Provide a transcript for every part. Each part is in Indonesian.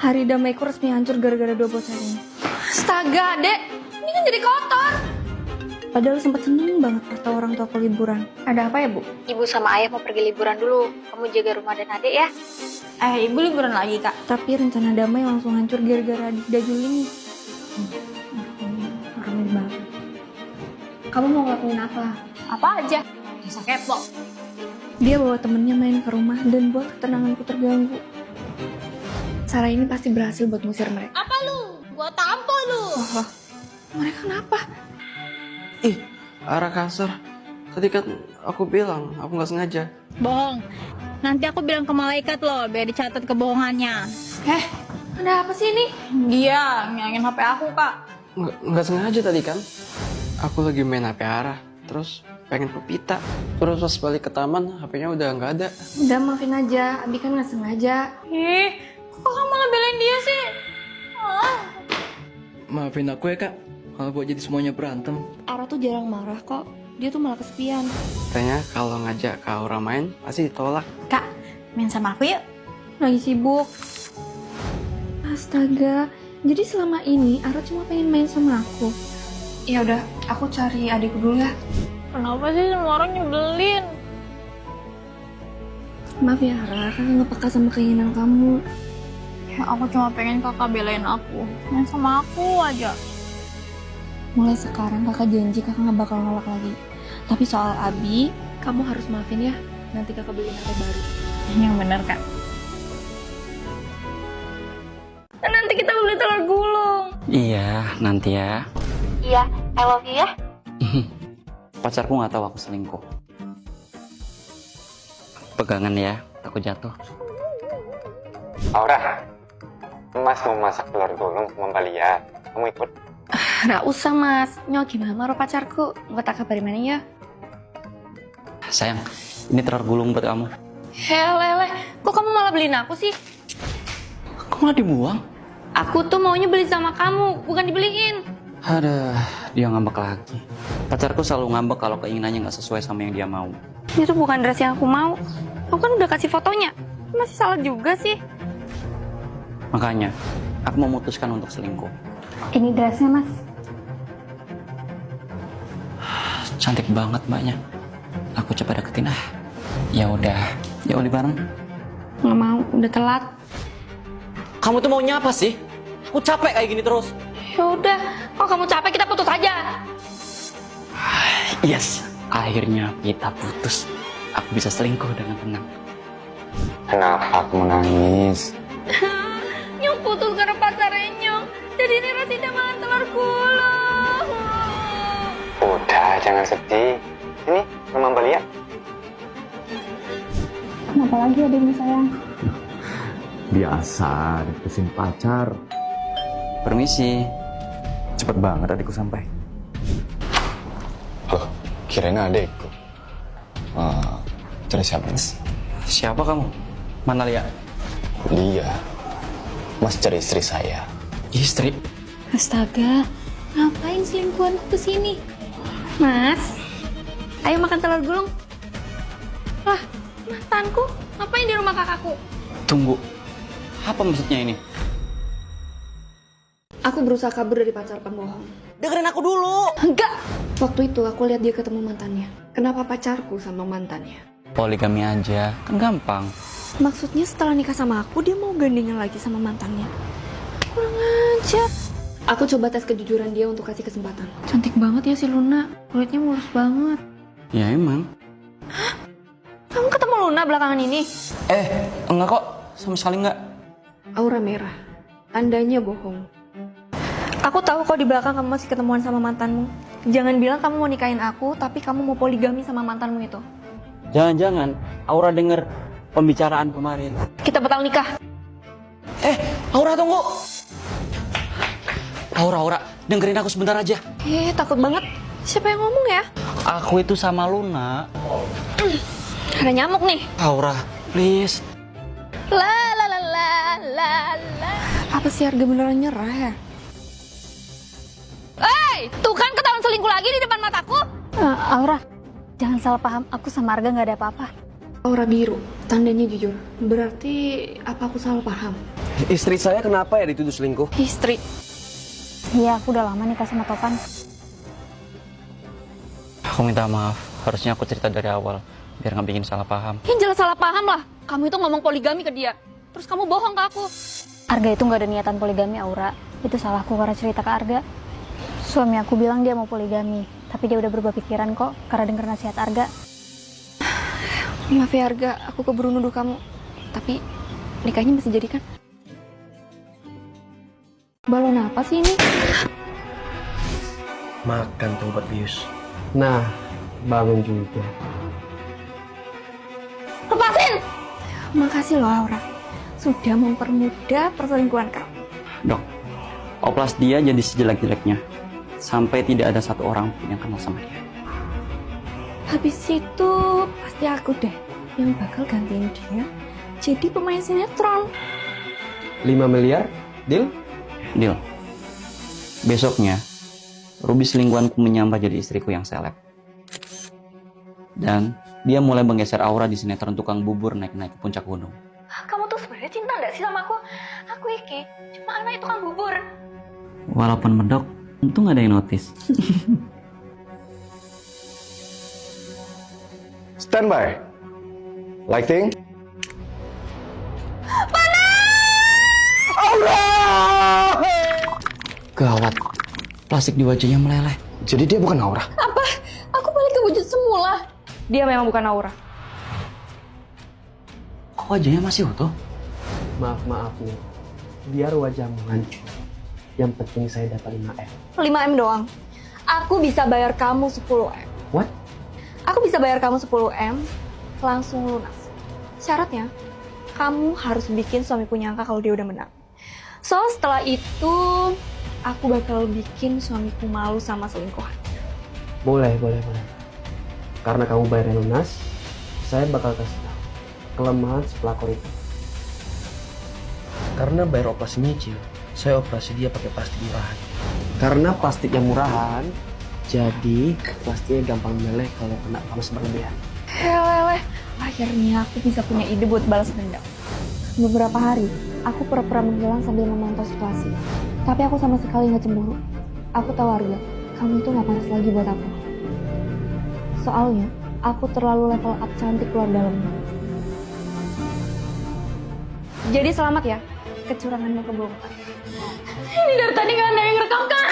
Hari damaiku resmi hancur gara-gara dua bocah ini. Astaga, Dek. Ini kan jadi kotor. Padahal sempat seneng banget pas tahu orang tuaku liburan. Ada apa ya, Bu? Ibu sama ayah mau pergi liburan dulu. Kamu jaga rumah dan adik ya. Ibu liburan lagi, Kak. Tapi rencana damai langsung hancur gara-gara adik Dajul ini. Rame banget. Kamu mau ngelakuin apa? Apa aja? Bisa kepo. Dia bawa temennya main ke rumah dan buat ketenanganku terganggu. Cara ini pasti berhasil buat ngusir mereka. Apa lu? Gua tampol lu. Oh, mereka kenapa? Ih, Ara kasar. Tadi kan aku bilang, aku nggak sengaja. Bohong. Nanti aku bilang ke malaikat loh, biar dicatat kebohongannya. Ada apa sih ini? Dia ngilangin HP aku, Kak. Nggak sengaja tadi kan. Aku lagi main HP Ara, terus pengen pepita. Terus pas balik ke taman, HP-nya udah nggak ada. Udah maafin aja, Abi kan nggak sengaja. Kok kakak malah belain dia sih? Maafin aku ya kak, kalau buat jadi semuanya berantem. Ara tuh jarang marah kok, dia tuh malah kesepian. Katanya kalau ngajak Kak Aura main, pasti ditolak. Kak, main sama aku yuk. Lagi sibuk. Astaga, jadi selama ini Ara cuma pengen main sama aku. Ya udah, aku cari adikku dulu ya. Kenapa sih semua orang nyebelin? Maaf ya Ara, kakak nggak peka sama keinginan kamu. Ya, aku cuma pengen kakak belain aku. Main sama aku aja. Mulai sekarang kakak janji kakak nggak bakal nolak lagi. Tapi soal Abi, kamu harus maafin ya. Nanti kakak beliin HP baru. Yang bener, Kak. Nanti kita beli telur gulung. Iya, nanti ya. Iya, I love you ya. Pacarku nggak tahu aku selingkuh. Pegangan ya, takut jatuh. Aura, Mas mau masak telur gulung sama Mbak Lia. Kamu ikut? Nggak usah mas, nyok gimana maro pacarku. Gue tak kabarin mana ya. Sayang, ini telur gulung buat kamu. Helele, kok kamu malah beliin aku sih? Kok malah dibuang? Aku tuh maunya beli sama kamu, bukan dibeliin. Aduh, dia ngambek lagi. Pacarku selalu ngambek kalau keinginannya nggak sesuai sama yang dia mau. Itu bukan dress yang aku mau. Aku kan udah kasih fotonya. Masih salah juga sih. Makanya, aku memutuskan untuk selingkuh. Ini dressnya mas. Cantik banget mbaknya. Aku coba deketin ah. Ya udah, yuk beli bareng. Nggak mau, udah telat. Kamu tuh maunya apa sih? Aku capek kayak gini terus. Ya udah, kalau kamu capek kita putus aja. Yes, akhirnya kita putus. Aku bisa selingkuh dengan tenang. Kenapa aku menangis? Nyong putus karena pacarnya Nyong. Jadi ini Rasida makan telur gulung. Udah, jangan sedih. Sini, sama Mbak Lia. Kenapa lagi adikmu sayang? Biasa, diputusin pacar. Permisi. Cepet banget adikku sampai. Loh, kirain adekku. Cari siapa, Mas? Siapa kamu? Mana Lia? Lia. Mas cari istri saya. Istri? Astaga, ngapain selingkuhanku kesini? Mas, ayo makan telur gulung. Lah, mantanku ngapain di rumah kakakku? Tunggu. Apa maksudnya ini? Aku berusaha kabur dari pacar pembohong. Dengerin aku dulu. Enggak! Waktu itu aku lihat dia ketemu mantannya. Kenapa pacarku sama mantannya? Poligami aja, kan gampang. Maksudnya setelah nikah sama aku, dia mau gandengan lagi sama mantannya. Kurang ajar. Aku coba tes kejujuran dia untuk kasih kesempatan. Cantik banget ya si Luna. Kulitnya mulus banget. Ya emang. Kamu ketemu Luna belakangan ini? Enggak kok. Sama sekali enggak. Aura merah. Tandanya bohong. Aku tahu kok di belakang kamu masih ketemuan sama mantanmu. Jangan bilang kamu mau nikahin aku, tapi kamu mau poligami sama mantanmu itu. Jangan-jangan Aura denger pembicaraan kemarin. Kita batal nikah. Aura tunggu. Aura, dengerin aku sebentar aja. Takut banget. Siapa yang ngomong ya? Aku itu sama Luna. Ada nyamuk nih. Aura, please. La la la la la la. Apa sih harga beneran nyerah ya? Tuh kan ketahuan selingkuh lagi di depan mataku. Aura, jangan salah paham. Aku sama Arga nggak ada apa-apa. Aura biru, tandanya jujur. Berarti apa aku salah paham? Istri saya kenapa ya dituduh selingkuh? Istri. Iya, aku udah lama nikah sama Topan. Aku minta maaf. Harusnya aku cerita dari awal, biar nggak bikin salah paham. Yang jelas salah paham lah. Kamu itu ngomong poligami ke dia. Terus kamu bohong ke aku. Arga itu nggak ada niatan poligami, Aura. Itu salahku karena cerita ke Arga. Suami aku bilang dia mau poligami, tapi dia udah berubah pikiran kok karena denger nasihat Arga. Maaf ya Arga, aku keburu nuduh kamu. Tapi nikahnya masih jadi kan? Balon apa sih ini? Makan tuh obat bius. Nah, bangun juga. Lepasin! Makasih loh Aura. Sudah mempermudah perselingkuhan kamu. Dok, oplas dia jadi sejelek-jeleknya. Sampai tidak ada satu orang pun yang kenal sama dia. Habis itu pasti aku deh yang bakal gantiin dia jadi pemain sinetron. 5 miliar, deal? Deal. Besoknya, Ruby selingkuhanku menyamar jadi istriku yang seleb. Dan dia mulai menggeser Aura di sinetron tukang bubur naik-naik ke puncak gunung. Kamu tuh sebenarnya cinta nggak sih sama aku? Aku Iki, cuma anak itu kan bubur. Walaupun medok, untung nggak ada yang notice. Standby. Lighting. Gawat, plastik di wajahnya meleleh. Jadi dia bukan Aura. Aku balik ke wujud semula. Dia memang bukan Aura. Kok wajahnya masih utuh? Maaf nih. Biar wajahmu hancur. Yang penting saya dapat 5M. 5M doang. Aku bisa bayar kamu 10M. What? Aku bisa bayar kamu 10M, langsung lunas. Syaratnya, kamu harus bikin suamiku nyangka kalau dia udah menang. So, setelah itu, aku bakal bikin suamiku malu sama selingkuhan. Boleh. Karena kamu bayarnya lunas, saya bakal kasih tahu kelemahan si pelakor itu. Karena bayar operasi nyicil, saya operasi dia pakai plastik murahan. Karena plastiknya murahan, jadi plastiknya gampang meleleh kalau kena panas berlebihan. Helele, akhirnya aku bisa punya ide buat balas dendam. Beberapa hari, aku pura-pura menghilang sambil memantau situasi. Tapi aku sama sekali nggak cemburu. Aku tahu Arga, kamu itu nggak pantas lagi buat aku. Soalnya, aku terlalu level up cantik luar dalamnya. Jadi selamat ya, kecuranganmu kebongkar. Ini dari tadi nggak ada yang rekam kan?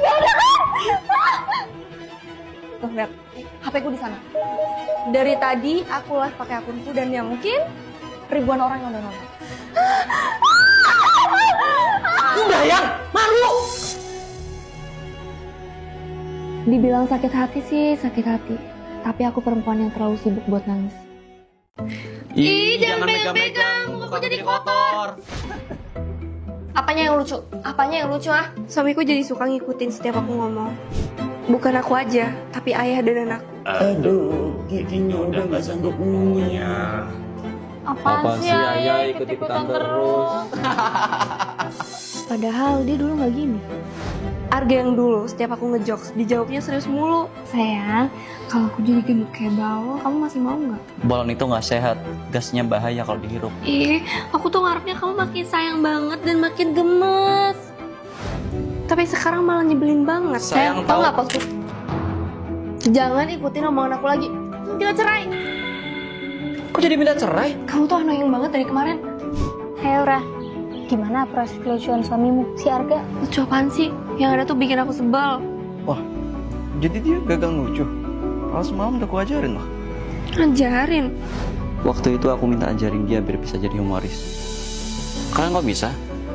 Nggak ada kan? Tuh lihat, HP-ku di sana. Dari tadi aku live pakai akunku dan ya mungkin ribuan orang yang udah nonton. Udah yang malu. Dibilang sakit hati sih sakit hati, tapi aku perempuan yang terlalu sibuk buat nangis. Ih, jangan megang-megang, muka jadi kotor. Apanya yang lucu? Apanya yang lucu ah? Suamiku jadi suka ngikutin setiap aku ngomong. Bukan aku aja, tapi ayah dan anakku. Aduh, giginya udah gak sanggup ngunyah. Apaan sih ayah ikut-ikutan terus? Padahal dia dulu nggak gini. Arga yang dulu setiap aku ngejokes dijawabnya serius mulu. Sayang, kalau aku jadi gendut kayak bawang, kamu masih mau nggak? Balon itu nggak sehat, gasnya bahaya kalau dihirup. Ih, aku tuh ngarepnya kamu makin sayang banget dan makin gemes. Tapi sekarang malah nyebelin banget. Sayang tau tahu. nggak maksud? Jangan ikutin omongan aku lagi. Kita cerai. Kok jadi minta cerai? Kamu tuh annoying banget dari kemarin. Hei Aura, gimana proses kelucuan suamimu, si Arga? Lucu apaan sih? Yang ada tuh bikin aku sebel. Wah, jadi dia gagal lucu. Kalau semalam udah aku ajarin loh. Ngajarin. Waktu itu aku minta ajarin dia biar bisa jadi humoris. Kalian kok bisa?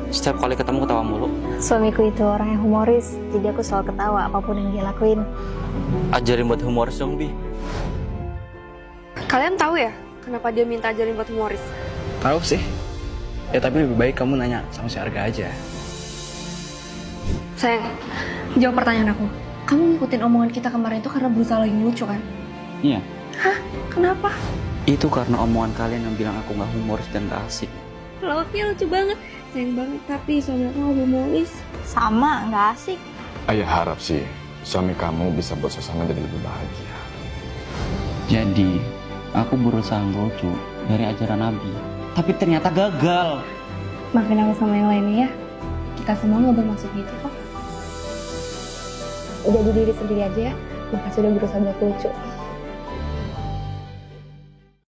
Setiap kali ketemu ketawa mulu. Suamiku itu orang yang humoris, jadi aku selalu ketawa apapun yang dia lakuin. Ajarin buat humoris dong, Bi. Kalian tahu ya kenapa dia minta ajarin buat humoris? Tahu sih. Ya tapi lebih baik kamu nanya sama si Arga aja. Sayang, jawab pertanyaan aku. Kamu ngikutin omongan kita kemarin itu karena berusaha lagi lucu kan? Iya. Hah? Kenapa? Itu karena omongan kalian yang bilang aku nggak humoris dan nggak asik. Lawaknya lucu banget. Sayang banget tapi suami aku nggak humoris. Sama, nggak asik. Ayah harap sih suami kamu bisa buat suasana jadi lebih bahagia. Jadi, aku berusaha lucu dari ajaran Nabi. Tapi ternyata gagal. Maafin aku sama yang lainnya ya. Kita semua nggak bermaksud gitu kok. Jadi diri sendiri aja ya. Makasih udah berusaha buat lucu.